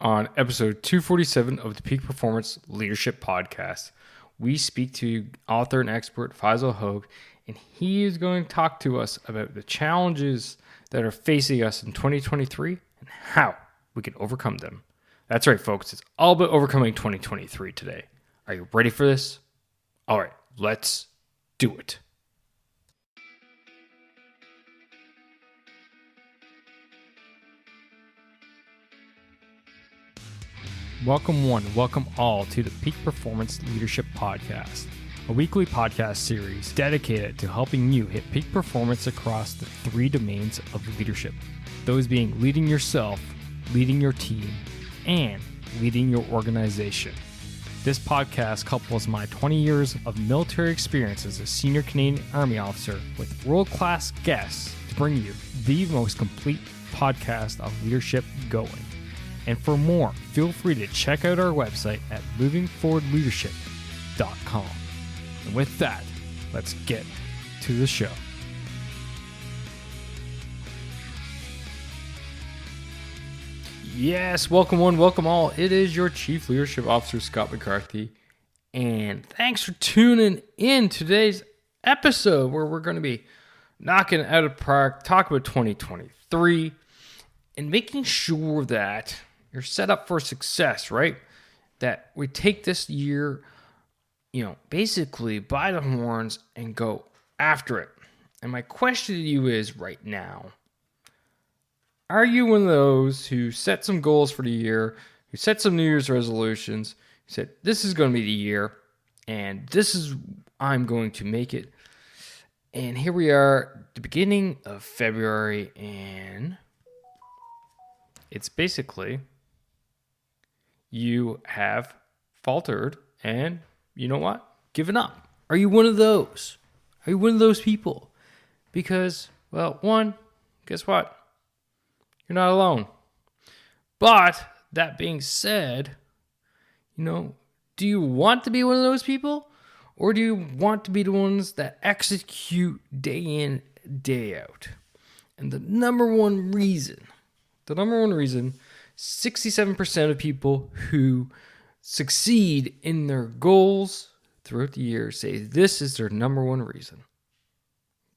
On episode 247 of the Peak Performance Leadership Podcast, we speak to author and expert Faisal Hoque, and he is going to talk to us about the challenges that are facing us in 2023 and how we can overcome them. That's right, folks. It's all about overcoming 2023 today. Are you ready for this? All right, let's do it. Welcome one, welcome all to the Peak Performance Leadership Podcast, a weekly podcast series dedicated to helping you hit peak performance across the three domains of leadership. Those being leading yourself, leading your team, and leading your organization. This podcast couples my 20 years of military experience as a senior Canadian Army officer with world-class guests to bring you the most complete podcast of leadership going. And for more, feel free to check out our website at movingforwardleadership.com. And with that, let's get to the show. Yes, welcome one, welcome all. It is your Chief Leadership Officer, Scott McCarthy. And thanks for tuning in today's episode where we're going to be knocking out of park, talking about 2023, and making sure that you're set up for success, right? That we take this year, basically by the horns and go after it. And my question to you is right now, are you one of those who set some goals for the year, who set some New Year's resolutions, who said, this is going to be the year, and this is, I'm going to make it. And here we are, the beginning of February, and it's basically, you have faltered and, you know what? Given up. Are you one of those? Are you one of those people? Because, well, one, guess what? You're not alone. But that being said, do you want to be one of those people? Or do you want to be the ones that execute day in, day out? And the number one reason, 67% of people who succeed in their goals throughout the year say this is their number one reason.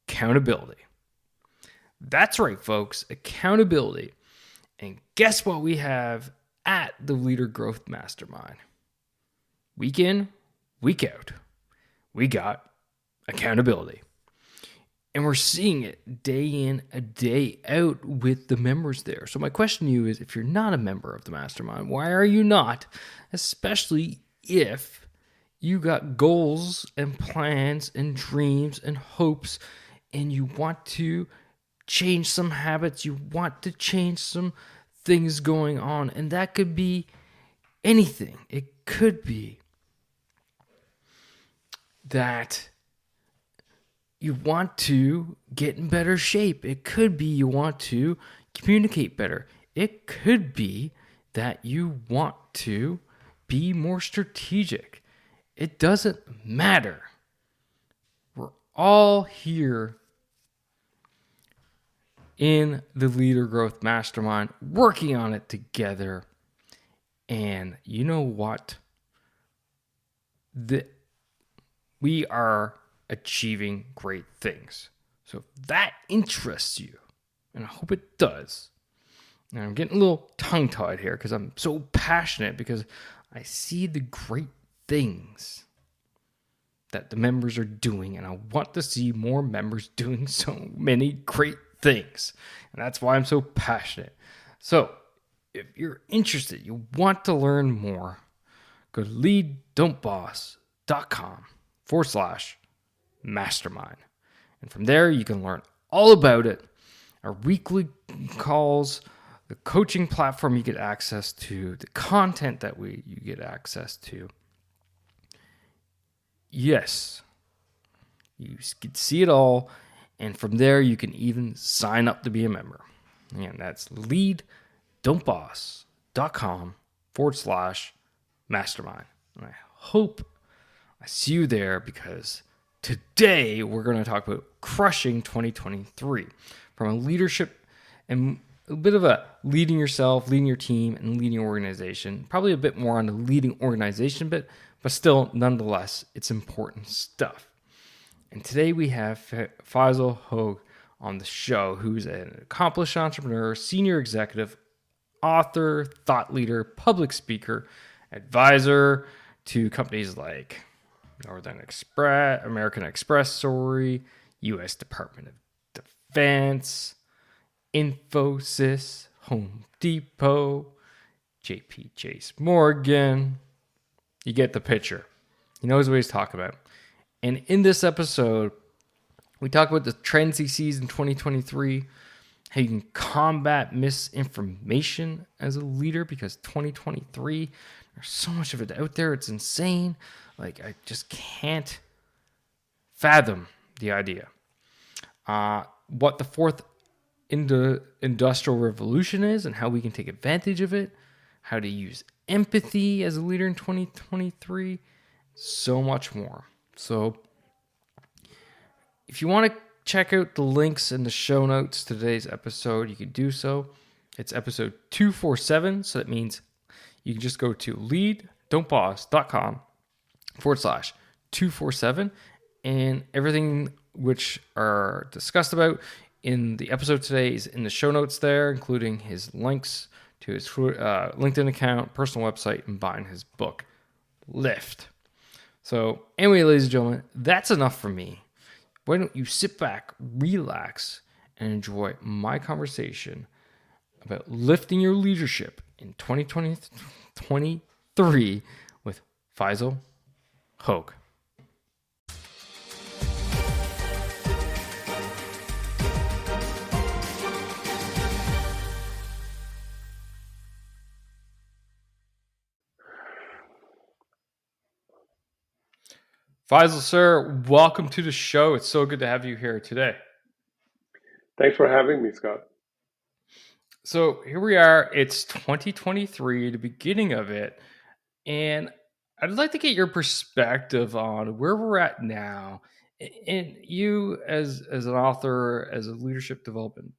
Accountability. That's right, folks. Accountability. And guess what we have at the Leader Growth Mastermind? Week in, week out, we got accountability. And we're seeing it day in, a day out with the members there. So my question to you is, if you're not a member of the mastermind, why are you not? Especially if you got goals and plans and dreams and hopes, and you want to change some habits, you want to change some things going on. And that could be anything. It could be that you want to get in better shape. It could be you want to communicate better. It could be that you want to be more strategic. It doesn't matter. We're all here in the Leader Growth Mastermind, working on it together. And you know what? We are achieving great things. So if that interests you, and I hope it does, and I'm getting a little tongue-tied here because I'm so passionate, because I see the great things that the members are doing, and I want to see more members doing so many great things. And that's why I'm so passionate. So if you're interested, you want to learn more, go to leaddon'tboss.com/mastermind. And from there, you can learn all about it. Our weekly calls, the coaching platform you get access to, the content that you get access to. Yes, you can see it all. And from there, you can even sign up to be a member. And that's leaddon'tboss.com/mastermind. And I hope I see you there, because today we're going to talk about crushing 2023 from a leadership and a bit of a leading yourself, leading your team, and leading your organization. Probably a bit more on the leading organization bit, but still, nonetheless, it's important stuff. And today we have Faisal Hoque on the show, who's an accomplished entrepreneur, senior executive, author, thought leader, public speaker, advisor to companies like Northern Express, American Express, sorry, U.S. Department of Defense, Infosys, Home Depot, JP Chase Morgan. You get the picture. He knows what he's talking about. And in this episode, we talk about the trends he sees in 2023, how you can combat misinformation as a leader, because 2023, there's so much of it out there. It's insane. Like, I just can't fathom the idea. What the fourth industrial revolution is and how we can take advantage of it, how to use empathy as a leader in 2023, so much more. So if you want to check out the links in the show notes to today's episode, you can do so. It's episode 247, so that means you can just go to lead.boss.com/247, and everything which are discussed about in the episode today is in the show notes there, including his links to his LinkedIn account, personal website, and buying his book, Lift. So anyway, ladies and gentlemen, that's enough for me. Why don't you sit back, relax, and enjoy my conversation about lifting your leadership in 2023 with Faisal Hoque. Faisal, sir, welcome to the show. It's so good to have you here today. Thanks for having me, Scott. So here we are. It's 2023, the beginning of it. And I'd like to get your perspective on where we're at now. And you, as an author, as a leadership development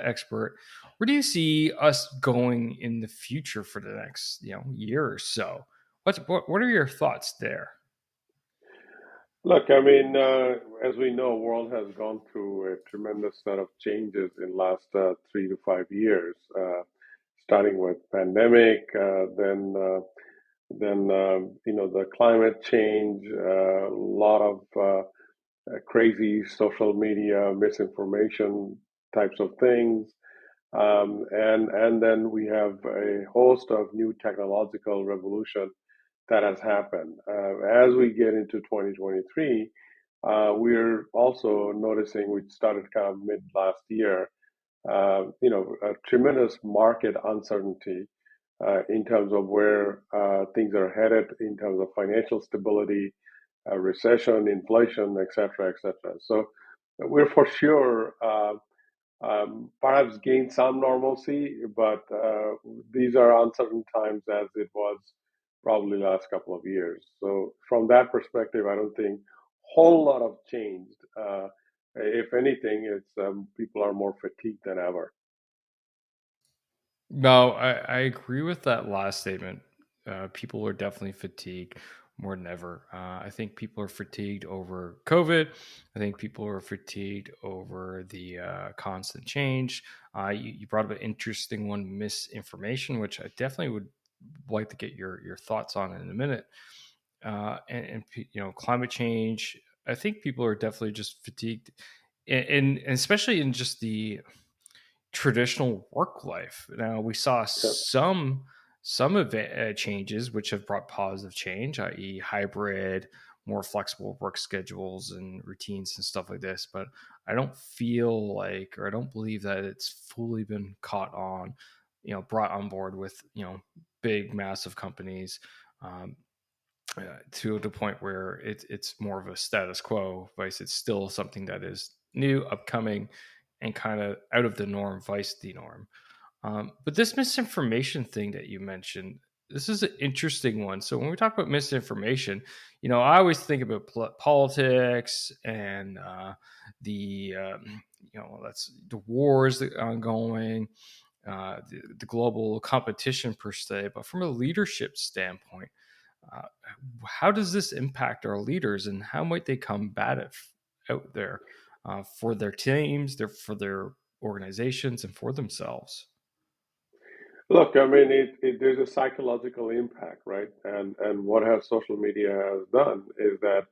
expert, where do you see us going in the future for the next year or so? What are your thoughts there? Look, I mean, as we know, world has gone through a tremendous set of changes in last 3 to 5 years, starting with pandemic, then the climate change, a lot of crazy social media misinformation types of things, and then we have a host of new technological revolution that has happened. As we get into 2023, we're also noticing, we started kind of mid last year, a tremendous market uncertainty in terms of where things are headed in terms of financial stability, recession, inflation, et cetera, et cetera. So we're for sure perhaps gain some normalcy, but these are uncertain times as it was probably last couple of years. So from that perspective, I don't think whole lot of changed. If anything, it's people are more fatigued than ever. No, I agree with that last statement. People are definitely fatigued more than ever. I think people are fatigued over COVID. I think people are fatigued over the constant change. You brought up an interesting one, misinformation, which I definitely would like to get your thoughts on in a minute. And climate change. I think people are definitely just fatigued, and especially in just the traditional work life. Now we saw Yeah. some of changes which have brought positive change, i.e., hybrid, more flexible work schedules and routines and stuff like this. But I don't feel like, or I don't believe that it's fully been caught on, brought on board with big massive companies. To the point where it's more of a status quo, vice it's still something that is new, upcoming, and kind of out of the norm, vice the norm. But this misinformation thing that you mentioned, this is an interesting one. So when we talk about misinformation, I always think about politics and that's the wars that are ongoing, the global competition per se. But from a leadership standpoint, uh, how does this impact our leaders, and how might they combat it out there for their teams, for their organizations, and for themselves? Look, I mean, there's a psychological impact, right? And what has social media has done is that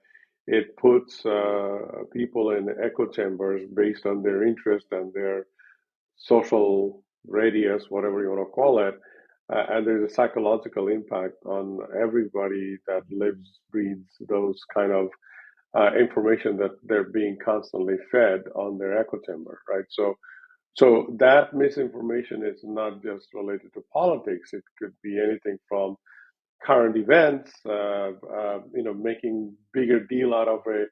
it puts people in echo chambers based on their interest and their social radius, whatever you want to call it. And there's a psychological impact on everybody that lives, breathes those kind of information that they're being constantly fed on their echo chamber, right? So that misinformation is not just related to politics. It could be anything from current events, making bigger deal out of a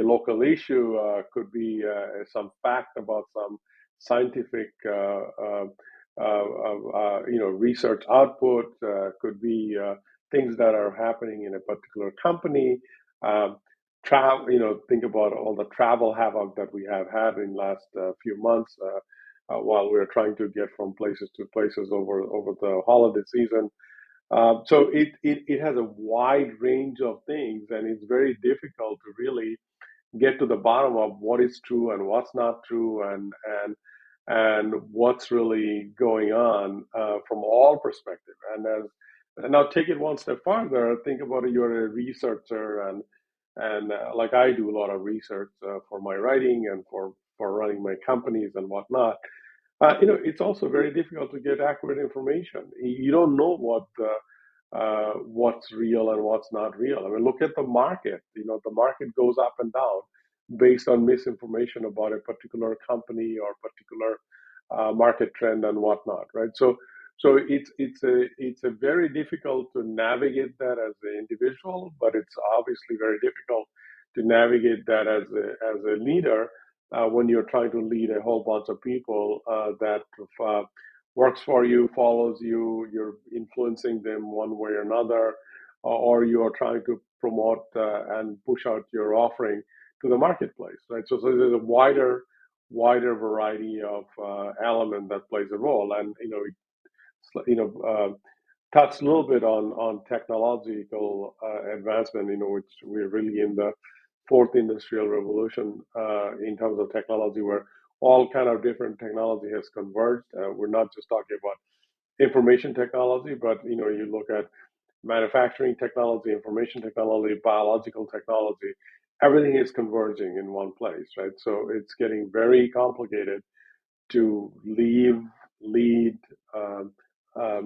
local issue, could be some fact about some scientific, research output, could be things that are happening in a particular company. Um, think about all the travel havoc that we have had in the last few months while we're trying to get from places to places over the holiday season. So it has a wide range of things, and it's very difficult to really get to the bottom of what is true and what's not true, and what's really going on from all perspective. And now take it one step farther. Think about it. You're a researcher, and like I do a lot of research for my writing and for running my companies and whatnot. It's also very difficult to get accurate information. You don't know what's real and what's not real. I mean, look at the market. The market goes up and down based on misinformation about a particular company or particular market trend and whatnot, right? So it's a very difficult to navigate that as an individual, but it's obviously very difficult to navigate that as a leader when you're trying to lead a whole bunch of people that works for you, follows you, you're influencing them one way or another, or you are trying to promote and push out your offering to the marketplace, right? So there's a wider variety of element that plays a role, and touched a little bit on technological advancement, which we're really in the fourth industrial revolution in terms of technology, where all kind of different technology has converged. We're not just talking about information technology, but you look at manufacturing technology, information technology, biological technology. Everything is converging in one place, right? So it's getting very complicated to lead, um,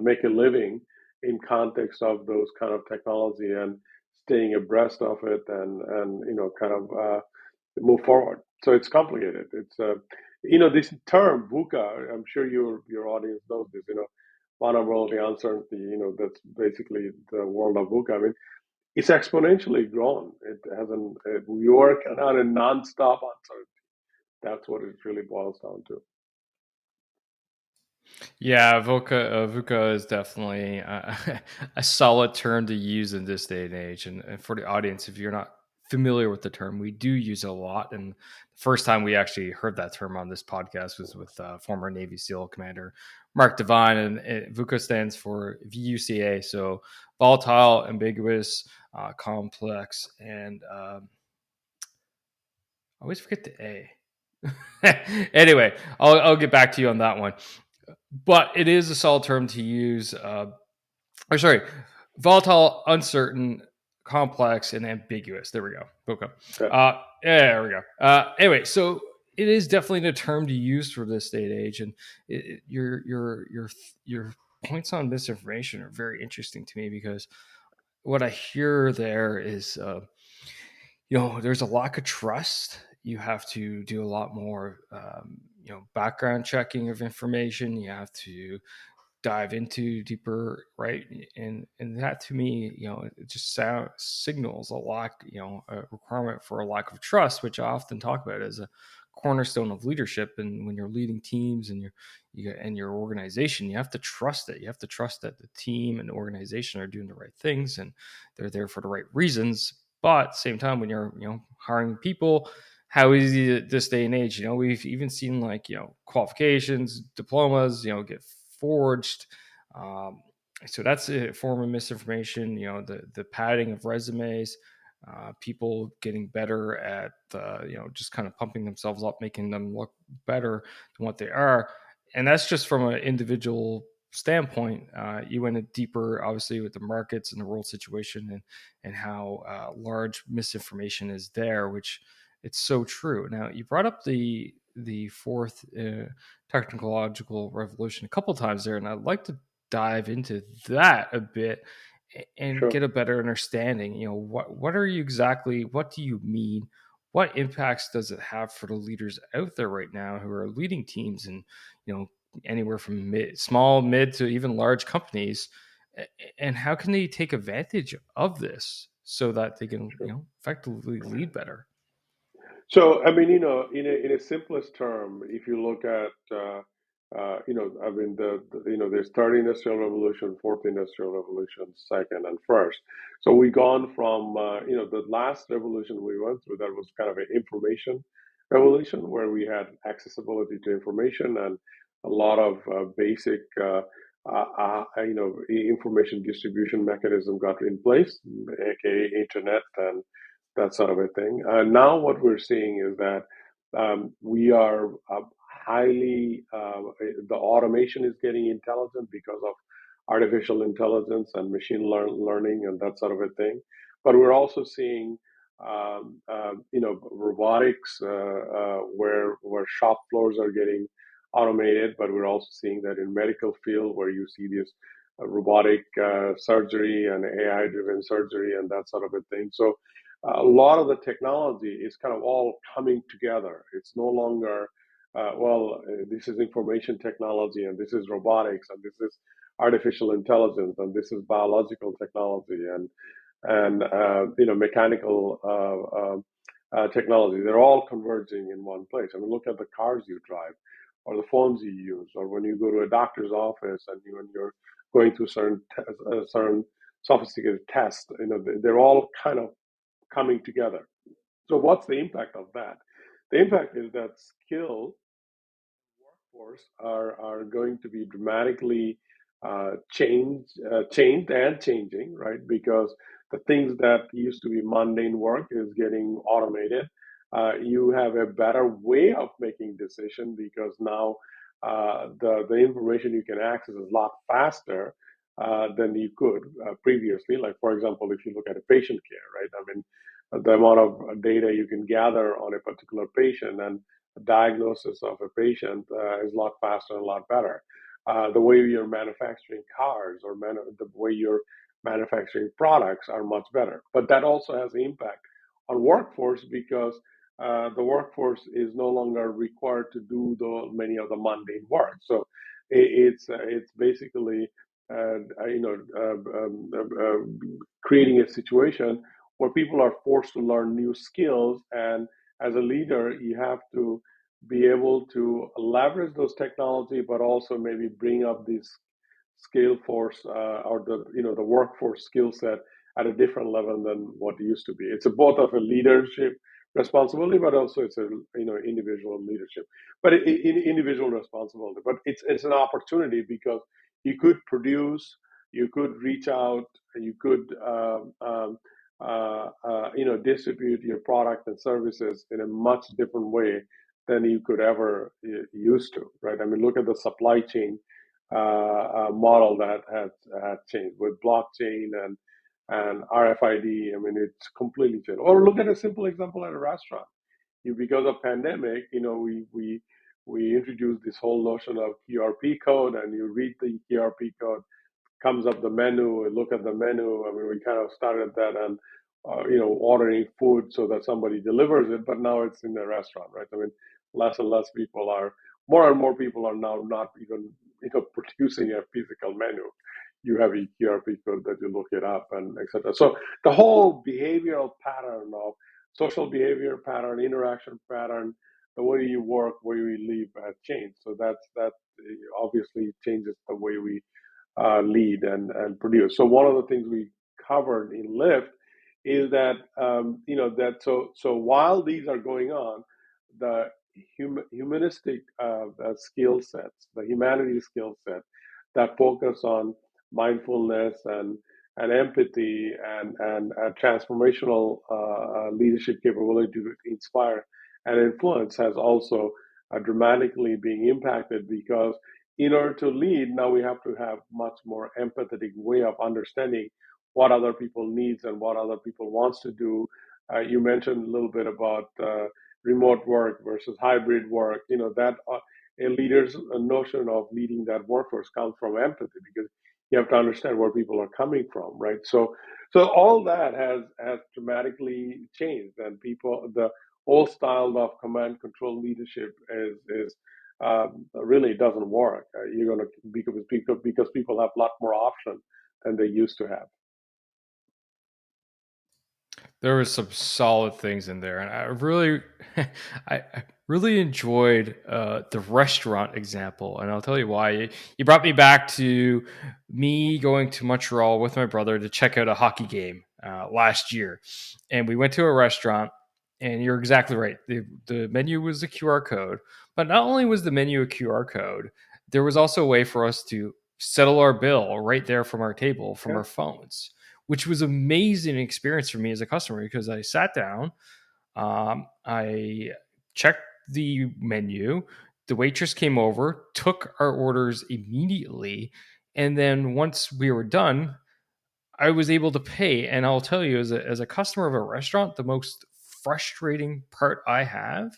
make a living in context of those kind of technology and staying abreast of it and kind of move forward. So it's complicated. It's this term VUCA. I'm sure your audience knows this. Vulnerability, uncertainty. That's basically the world of VUCA. I mean, it's exponentially grown. It hasn't. We work on a non-stop uncertainty. That's what it really boils down to. Yeah, VUCA is definitely a solid term to use in this day and age. And for the audience, if you're not familiar with the term, we do use it a lot. And the first time we actually heard that term on this podcast was with former Navy SEAL Commander Mark Devine. And VUCA stands for VUCA, so volatile, ambiguous, complex, and I always forget the A. Anyway, I'll get back to you on that one. But it is a solid term to use. Or sorry, volatile, uncertain, complex, and ambiguous. There we go. Okay. Yeah. Yeah, there we go. Anyway, so it is definitely a term to use for this day and age, and your points on misinformation are very interesting to me because what I hear there is, there's a lack of trust. You have to do a lot more, background checking of information. You have to dive into deeper, right? And that to me, it just signals a lack, a requirement for a lack of trust, which I often talk about as a cornerstone of leadership. And when you're leading teams and your organization, you have to trust it. You have to trust that the team and the organization are doing the right things and they're there for the right reasons. But at the same time, when you're hiring people, how easy this day and age, we've even seen like qualifications, diplomas, get forged. So that's a form of misinformation. The padding of resumes, people getting better at just kind of pumping themselves up, making them look better than what they are, and that's just from an individual standpoint. You went in deeper, obviously, with the markets and the world situation, and how large misinformation is there, which it's so true. Now, you brought up the fourth technological revolution a couple times there, and I'd like to dive into that a bit and Sure. get a better understanding. What are you exactly? What do you mean? What impacts does it have for the leaders out there right now who are leading teams and anywhere from small, mid to even large companies? And how can they take advantage of this so that they can Sure. effectively lead better? So, I mean, in a simplest term, if you look at, I mean, there's third industrial revolution, fourth industrial revolution, second and first. So we gone from, the last revolution we went through, that was kind of an information revolution where we had accessibility to information and a lot of basic, information distribution mechanism got in place, aka internet and that sort of a thing. Now, what we're seeing is that we are highly, the automation is getting intelligent because of artificial intelligence and machine learning and that sort of a thing. But we're also seeing, robotics, where shop floors are getting automated. But we're also seeing that in medical field where you see this robotic surgery and AI-driven surgery and that sort of a thing. So a lot of the technology is kind of all coming together. It's no longer, this is information technology and this is robotics and this is artificial intelligence and this is biological technology and mechanical technology. They're all converging in one place. I mean, look at the cars you drive or the phones you use or when you go to a doctor's office and when you're going through certain sophisticated tests, they're all kind of coming together. So what's the impact of that? The impact is that skill workforce are going to be dramatically changed and changing, right? Because the things that used to be mundane work is getting automated. You have a better way of making decision because now the information you can access is a lot faster than you could previously. Like for example, if you look at a patient care, right? I mean, the amount of data you can gather on a particular patient and diagnosis of a patient is a lot faster and a lot better. The way you're manufacturing cars or the way you're manufacturing products are much better. But that also has an impact on workforce because the workforce is no longer required to do many of the mundane work. So it's basically creating a situation where people are forced to learn new skills, and as a leader you have to be able to leverage those technology but also maybe bring up this skill force or the workforce skill set at a different level than what it used to be. It's a both of a leadership responsibility, but also it's a individual leadership, but individual responsibility. But it's an opportunity because you could produce, you could reach out, you could distribute your product and services in a much different way than you could ever used to, right? I mean, look at the supply chain model that had changed with blockchain and RFID. I mean, it's completely changed. Or look at a simple example at a restaurant. Because of pandemic, we introduced this whole notion of QRP code, and you read the QRP code, comes up the menu, and look at the menu. I mean, we kind of started that and ordering food so that somebody delivers it, but now it's in the restaurant, right? I mean, less and less people are, more and more people are now not even producing a physical menu. You have a QRP code that you look it up and etc. So the whole behavioral pattern of social behavior pattern, interaction pattern, the way you work, where you live has changed. So that obviously changes the way we lead and produce. So one of the things we covered in Lift is that that so while these are going on, the humanistic skill sets, the humanities skill set that focus on mindfulness and empathy and transformational leadership capability to inspire and influence has also dramatically being impacted because in order to lead, now we have to have much more empathetic way of understanding what other people needs and what other people wants to do. You mentioned a little bit about remote work versus hybrid work. That a leader's notion of leading that workforce comes from empathy because you have to understand where people are coming from, right? So all that has dramatically changed, and the old style of command control leadership is really doesn't work. You're going to because people have a lot more options than they used to have. There was some solid things in there, and I really, I really enjoyed the restaurant example, and I'll tell you why. You brought me back to me going to Montreal with my brother to check out a hockey game last year, and we went to a restaurant. And you're exactly right. The menu was a QR code, but not only was the menu a QR code, there was also a way for us to settle our bill right there from our table from Yeah. our phones, which was amazing experience for me as a customer because I sat down, I checked the menu, the waitress came over, took our orders immediately, and then once we were done, I was able to pay. And I'll tell you, as a customer of a restaurant, the most frustrating part I have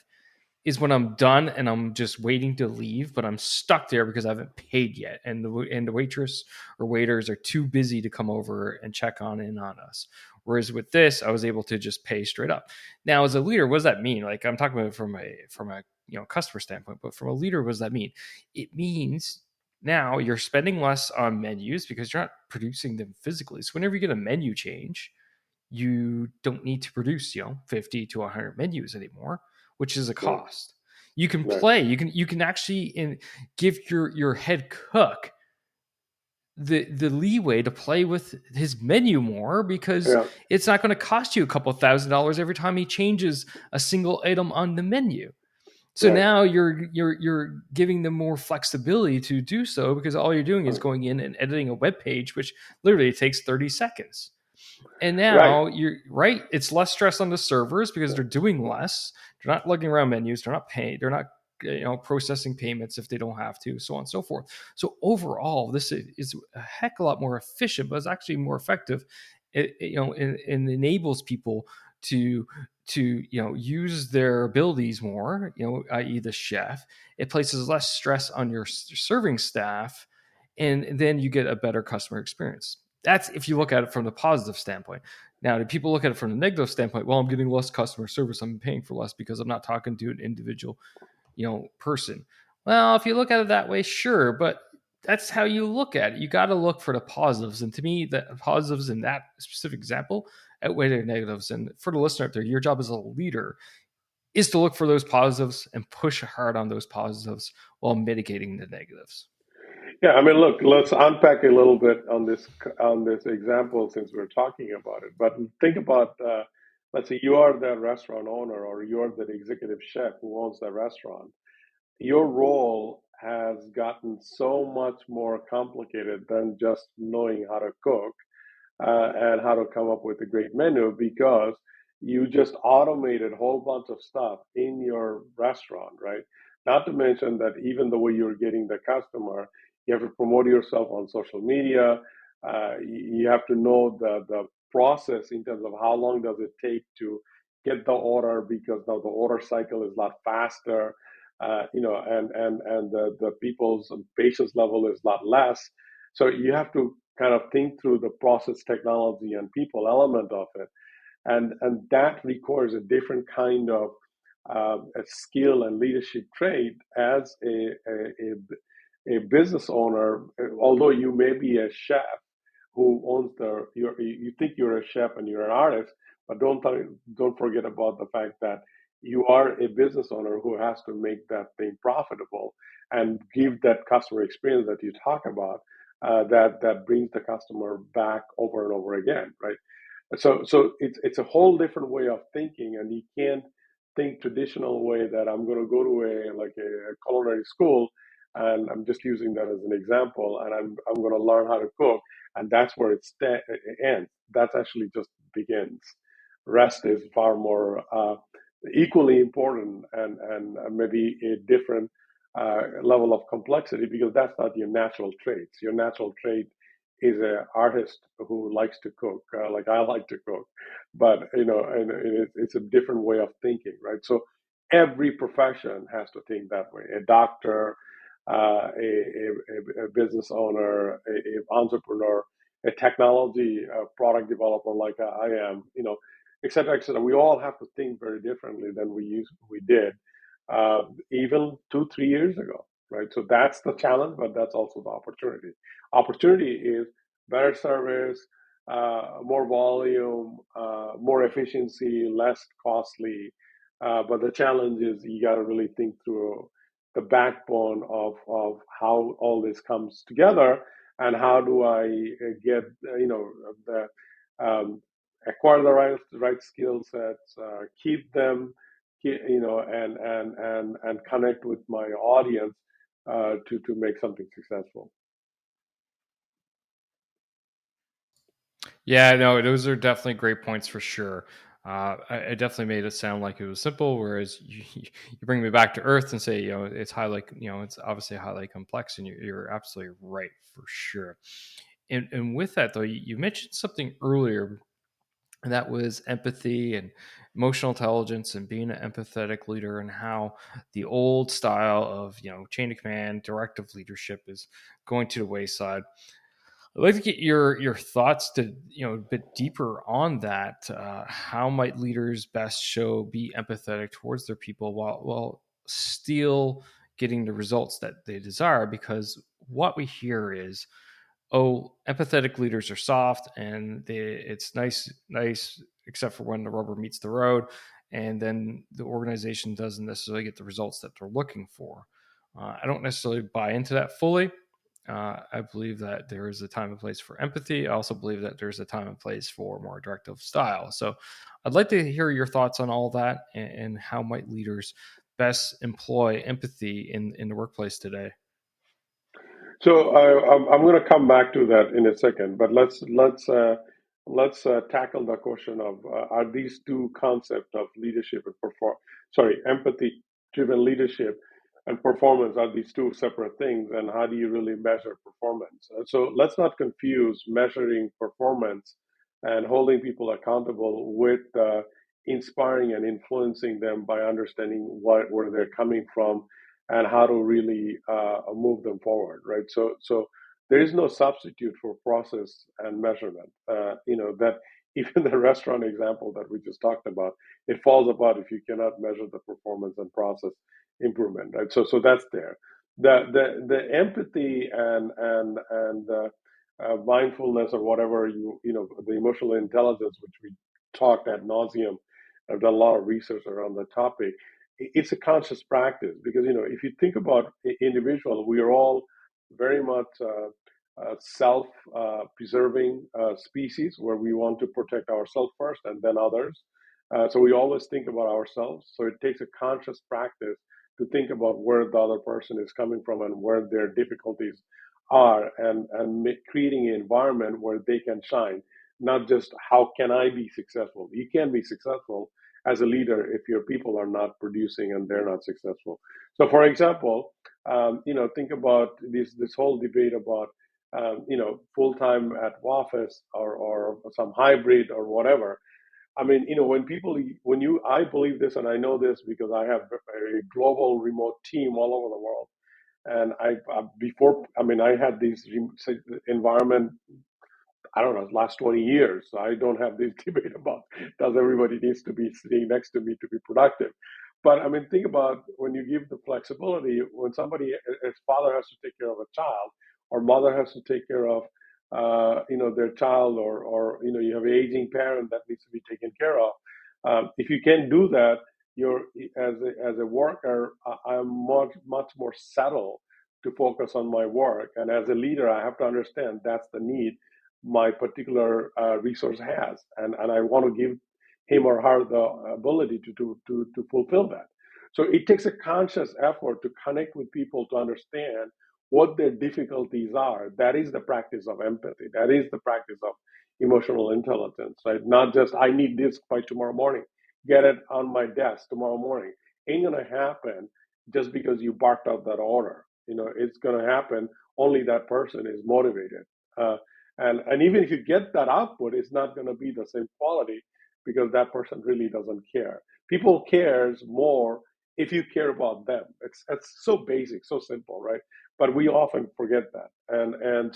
is when I'm done and I'm just waiting to leave, but I'm stuck there because I haven't paid yet, and the waitress or waiters are too busy to come over and check on in on us. Whereas with this, I was able to just pay straight up. Now, as a leader, what does that mean? Like I'm talking about it from a customer standpoint, but from a leader, what does that mean? It means now you're spending less on menus because you're not producing them physically. So whenever you get a menu change, you don't need to produce 50 to 100 menus anymore, which is a Right. cost. You can Right. play, you can actually give your head cook the leeway to play with his menu more because Yeah. it's not going to cost you a couple $1,000s every time he changes a single item on the menu. So Right. now you're giving them more flexibility to do so because all you're doing is going in and editing a web page, which literally takes 30 seconds. And Right. now you're right. It's less stress on the servers because they're doing less. They're not lugging around menus. They're not paying. They're not processing payments if they don't have to, so on and so forth. So overall, this is a heck of a lot more efficient, but it's actually more effective. It enables people to use their abilities more. I.e., the chef. It places less stress on your serving staff, and then you get a better customer experience. That's if you look at it from the positive standpoint. Now, do people look at it from the negative standpoint? Well, I'm getting less customer service. I'm paying for less because I'm not talking to an individual, person. Well, if you look at it that way, sure, but that's how you look at it. You got to look for the positives, and to me, the positives in that specific example outweigh the negatives. And for the listener out there, your job as a leader is to look for those positives and push hard on those positives while mitigating the negatives. Yeah. I mean, look, let's unpack a little bit on this example since we're talking about it. But think about, let's say you are the restaurant owner or you're the executive chef who owns the restaurant. Your role has gotten so much more complicated than just knowing how to cook and how to come up with a great menu because you just automated a whole bunch of stuff in your restaurant, right? Not to mention that even the way you're getting the customer, you have to promote yourself on social media. You have to know the process in terms of how long does it take to get the order because now the order cycle is a lot faster, and the people's patience level is a lot less. So you have to kind of think through the process technology and people element of it. And that requires a different kind of a skill and leadership trait as a business owner, although you may be a chef who owns you think you're a chef and you're an artist, but don't forget about the fact that You are a business owner who has to make that thing profitable and give that customer experience that you talk about, that brings the customer back over and over again, right? So it's a whole different way of thinking, and you can't think traditional way that I'm going to go to a culinary school, and I'm just using that as an example, and I'm going to learn how to cook, and that's where it ends. That's actually just begins. Rest is far more equally important, and maybe a different level of complexity, because that's not your natural traits. Your natural trait is an artist who likes to cook, like I like to cook, but and it's a different way of thinking, right? So every profession has to think that way. A doctor, a business owner, a entrepreneur, a technology product developer like I am, et cetera, et cetera. We all have to think very differently than we did even 2, 3 years ago, right? So that's the challenge, but that's also the opportunity. Opportunity is better service, more volume, more efficiency, less costly. But the challenge is you got to really think through the backbone of how all this comes together, and how do I get the acquire the right skill sets, keep them, and connect with my audience to make something successful. Yeah, no, those are definitely great points for sure. I definitely made it sound like it was simple, whereas you bring me back to earth and say, it's highly, it's obviously highly complex, and you're absolutely right for sure. And with that though, you mentioned something earlier, and that was empathy and emotional intelligence and being an empathetic leader, and how the old style of chain of command directive leadership is going to the wayside. I'd like to get your thoughts to a bit deeper on that. How might leaders best be empathetic towards their people while still getting the results that they desire? Because what we hear is, oh, empathetic leaders are soft, and it's nice, except for when the rubber meets the road, and then the organization doesn't necessarily get the results that they're looking for. I don't necessarily buy into that fully. I believe that there is a time and place for empathy. I also believe that there's a time and place for more directive style. So I'd like to hear your thoughts on all that, and how might leaders best employ empathy in the workplace today. So I'm going to come back to that in a second, but let's tackle the question of are these two concepts of leadership and empathy-driven leadership and performance, are these two separate things, and how do you really measure performance? So let's not confuse measuring performance and holding people accountable with inspiring and influencing them by understanding where they're coming from and how to really move them forward, right? So there is no substitute for process and measurement. That even the restaurant example that we just talked about, it falls apart if you cannot measure the performance and process improvement, right? So that's there. The empathy and mindfulness, or whatever the emotional intelligence, which we talked ad nauseum. I've done a lot of research around the topic. It's a conscious practice, because if you think about individual, we are all very much self-preserving species, where we want to protect ourselves first and then others. So we always think about ourselves. So it takes a conscious practice to think about where the other person is coming from and where their difficulties are, and creating an environment where they can shine. Not just how can I be successful. You can be successful as a leader if your people are not producing and they're not successful. So, for example, think about this whole debate about full time at office, or some hybrid or whatever. I mean, I believe this, and I know this because I have a global remote team all over the world. And I had this environment, I don't know, last 20 years. So I don't have this debate about does everybody needs to be sitting next to me to be productive. But I mean, think about when you give the flexibility, when his father has to take care of a child, or mother has to take care of, their child, or you have an aging parent that needs to be taken care of. If you can do that, you're as a worker, I'm much more settled to focus on my work, and as a leader, I have to understand that's the need my particular resource has, and I want to give him or her the ability to fulfill that. So it takes a conscious effort to connect with people to understand what their difficulties are. That is the practice of empathy. That is the practice of emotional intelligence, right? Not just I need this by tomorrow morning, get it on my desk tomorrow morning. Ain't gonna happen just because you barked out that order. It's gonna happen only that person is motivated. And even if you get that output, it's not gonna be the same quality because that person really doesn't care. People cares more if you care about them. It's so basic, so simple, right? But we often forget that, and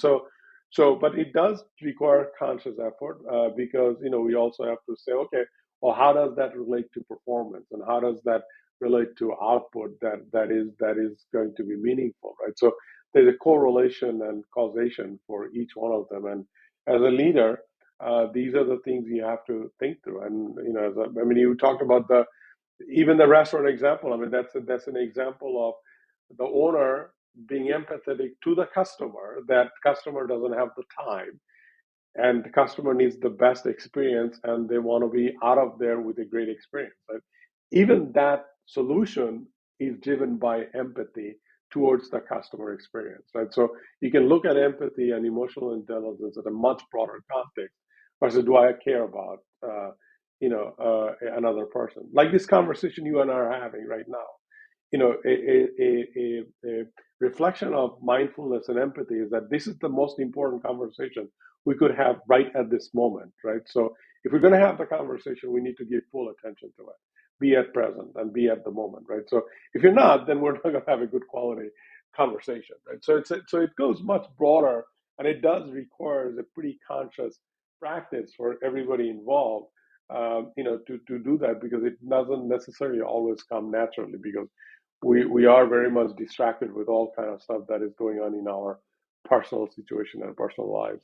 but it does require conscious effort because we also have to say, okay, well, how does that relate to performance, and how does that relate to output that is going to be meaningful, right? So there's a correlation and causation for each one of them, and as a leader, these are the things you have to think through. And I mean, you talked about even the restaurant example. I mean, that's an example of the owner being empathetic to the customer. That customer doesn't have the time, and the customer needs the best experience, and they want to be out of there with a great experience. Right? Even that solution is driven by empathy towards the customer experience, right? So you can look at empathy and emotional intelligence at a much broader context versus do I care about another person, like this conversation you and I are having right now. A reflection of mindfulness and empathy is that this is the most important conversation we could have right at this moment, right? So if we're going to have the conversation, we need to give full attention to it, be at present and be at the moment, right? So if you're not, then we're not going to have a good quality conversation, right? So it goes much broader, and it does require a pretty conscious practice for everybody involved, to do that, because it doesn't necessarily always come naturally, because we are very much distracted with all kind of stuff that is going on in our personal situation and personal lives.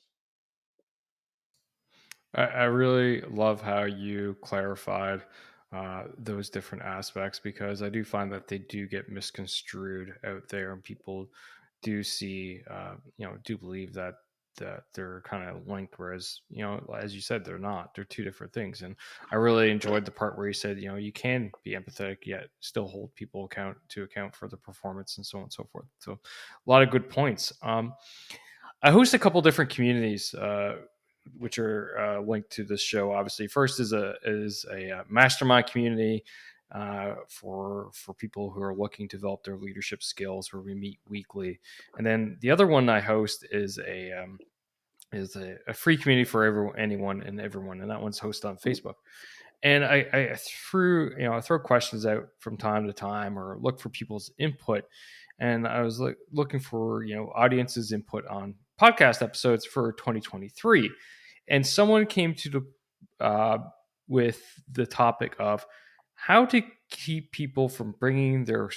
I really love how you clarified those different aspects, because I do find that they do get misconstrued out there, and people do see, do believe that they're kind of linked, whereas, as you said, they're not. They're two different things. And I really enjoyed the part where you said, you can be empathetic yet still hold people account for the performance and so on and so forth. So a lot of good points. I host a couple different communities, which are linked to this show. Obviously, first is a mastermind community for people who are looking to develop their leadership skills, where we meet weekly. And then the other one I host is a free community for anyone and everyone, and that one's hosted on Facebook. And I throw questions out from time to time, or look for people's input. And I was looking for audience's input on podcast episodes for 2023, and someone came to with the topic of how to keep people from bringing their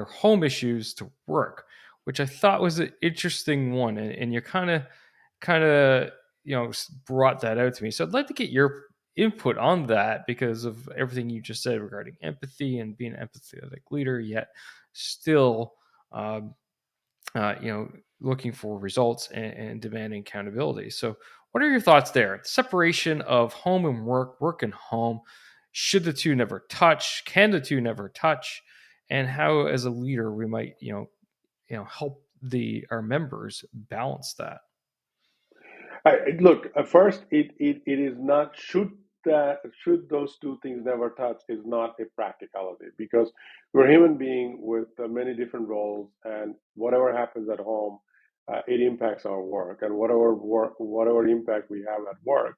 home issues to work, which I thought was an interesting one, and you kind of brought that out to me. So I'd like to get your input on that, because of everything you just said regarding empathy and being an empathetic leader, yet still um, looking for results and demanding accountability. So what are your thoughts there? Separation of home and work and home. Should the two never touch? Can the two never touch? And how, as a leader, we might help our members balance that. Look, first, it is not, should those two things never touch is not a practicality, because we're human being with many different roles, and whatever happens at home, it impacts our work, and whatever impact we have at work,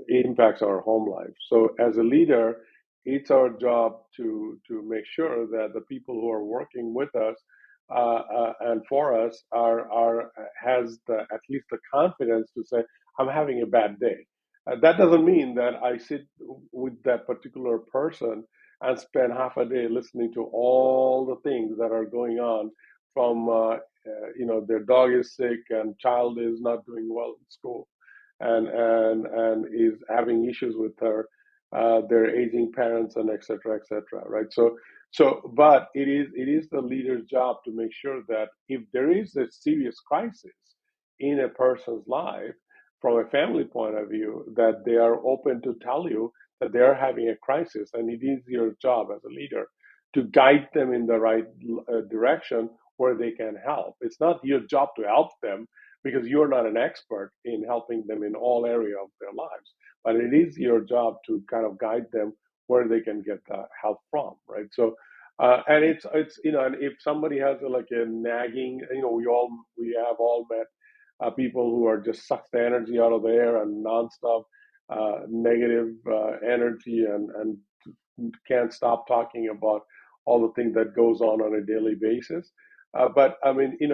it impacts our home life. So as a leader, it's our job to make sure that the people who are working with us and for us are has at least the confidence to say, I'm having a bad day. That doesn't mean that I sit with that particular person and spend half a day listening to all the things that are going on, from their dog is sick and child is not doing well in school, and is having issues with her their aging parents, and et cetera, right? But it is the leader's job to make sure that if there is a serious crisis in a person's life, from a family point of view, that they are open to tell you that they are having a crisis, and it is your job as a leader to guide them in the right direction where they can help. It's not your job to help them because you're not an expert in helping them in all area of their lives, but it is your job to kind of guide them where they can get the help from, right? So, and it's and if somebody has like a nagging, we have all met people who are just sucks the energy out of the air and nonstop negative energy and can't stop talking about all the things that goes on a daily basis. But I mean, it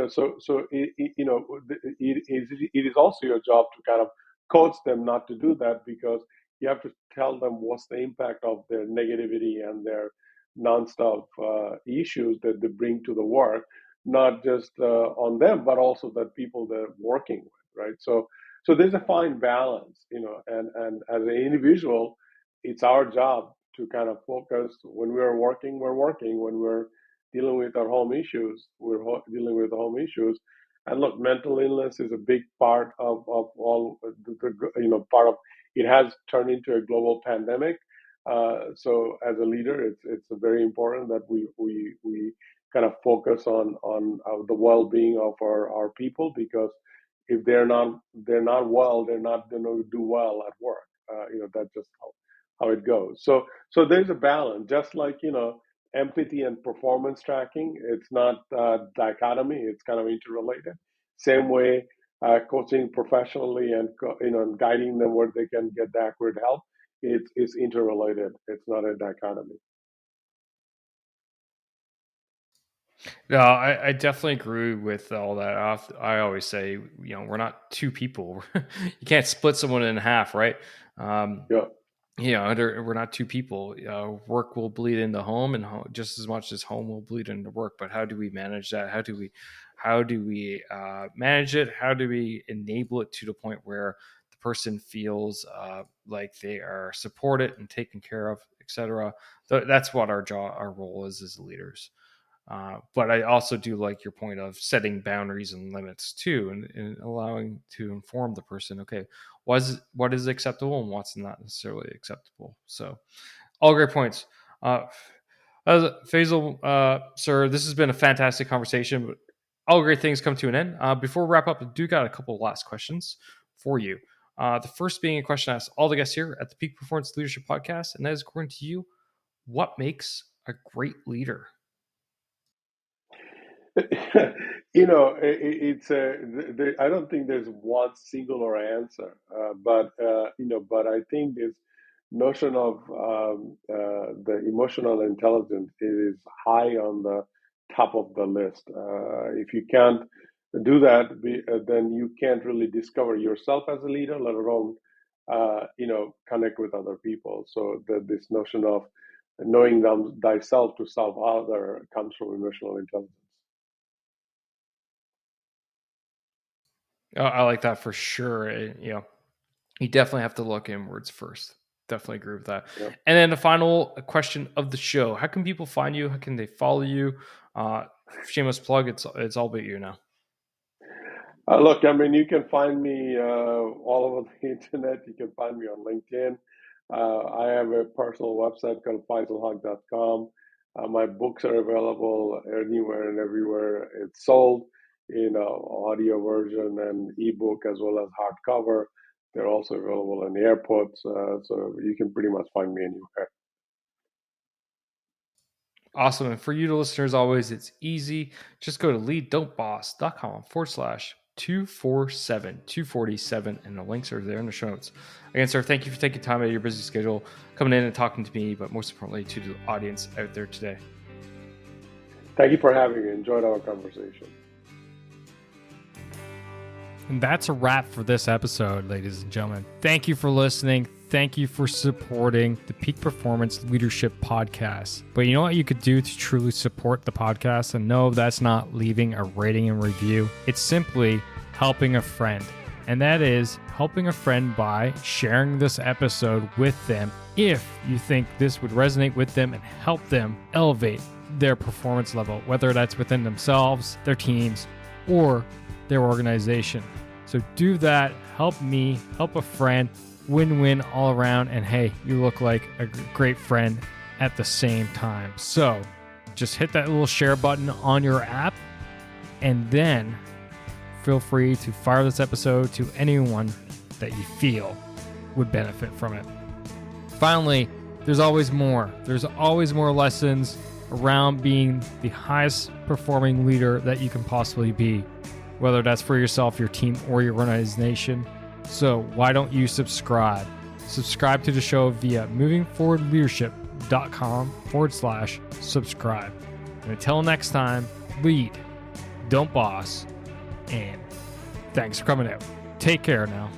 is also your job to kind of coach them not to do that, because you have to tell them what's the impact of their negativity and their nonstop issues that they bring to the work, not just on them, but also the people they're working with, right? So there's a fine balance, and as an individual, it's our job to kind of focus when we're working, we're working. When we're dealing with our home issues, dealing with home issues. And look, mental illness is a big part of all part of it has turned into a global pandemic. So as a leader, it's very important that we kind of focus on the well-being of our people, because if they're not well, they're not going to do well at work. That's just how it goes. So there's a balance, just like empathy and performance tracking. It's not dichotomy; it's kind of interrelated. Same way, coaching professionally and guiding them where they can get the accurate help. It's interrelated. It's not a dichotomy. No, I definitely agree with all that. I always say, we're not two people. You can't split someone in half, right? Yeah. We're not two people. Work will bleed into home, and just as much as home will bleed into work. But how do we manage that? How do we manage it? How do we enable it to the point where the person feels like they are supported and taken care of, etc.? That's what our role is as leaders. But I also do like your point of setting boundaries and limits too, and allowing to inform the person, okay, what is acceptable and what's not necessarily acceptable. So, all great points. Faisal, sir, this has been a fantastic conversation, but all great things come to an end. Before we wrap up, I do got a couple of last questions for you. The first being a question I asked all the guests here at the Peak Performance Leadership Podcast, and that is, according to you, what makes a great leader? I don't think there's one singular answer, but I think this notion of the emotional intelligence is high on the top of the list. If you can't do that, then you can't really discover yourself as a leader, let alone connect with other people. So this notion of knowing thyself to self other comes from emotional intelligence. I like that for sure. You definitely have to look inwards first. Definitely agree with that. Yep. And then the final question of the show: how can people find you? How can they follow you? Shameless plug. It's all about you now. Look, I mean, you can find me all over the internet. You can find me on LinkedIn. I have a personal website called faisalhoque.com. My books are available anywhere and everywhere it's sold, audio version and ebook as well as hardcover. They're also available in the airports, so you can pretty much find me anywhere. Awesome. And for you, the listeners, always, it's easy. Just go to lead.boss.com/247 and the links are there in the show notes. Again, sir, thank you for taking time out of your busy schedule, coming in and talking to me, but most importantly, to the audience out there today. Thank you for having me. Enjoyed our conversation. And that's a wrap for this episode, ladies and gentlemen. Thank you for listening. Thank you for supporting the Peak Performance Leadership Podcast. But you know what you could do to truly support the podcast? And no, that's not leaving a rating and review. It's simply helping a friend. and that is helping a friend by sharing this episode with them if you think this would resonate with them and help them elevate their performance level, whether that's within themselves, their teams, or their organization. So do that, help me, help a friend, win-win all around, and hey, you look like a great friend at the same time. So just hit that little share button on your app, and then feel free to fire this episode to anyone that you feel would benefit from it. Finally, there's always more. There's always more lessons around being the highest performing leader that you can possibly be, whether that's for yourself, your team, or your organization. So why don't you subscribe? Subscribe to the show via movingforwardleadership.com/subscribe. And until next time, lead, don't boss, and thanks for coming out. Take care now.